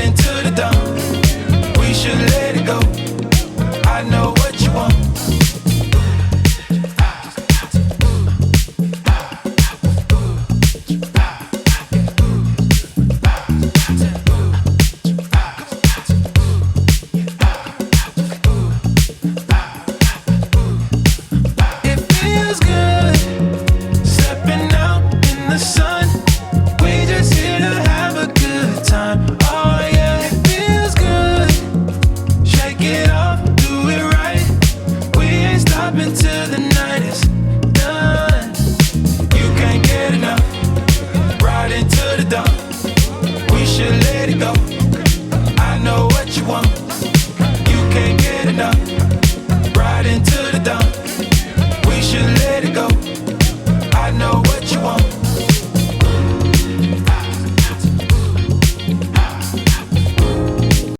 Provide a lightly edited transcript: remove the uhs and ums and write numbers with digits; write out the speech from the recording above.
into the dawn. We should let it go. I know what you want. Until the night is done, you can't get enough. Right into the dawn. We should let it go. I know what you want.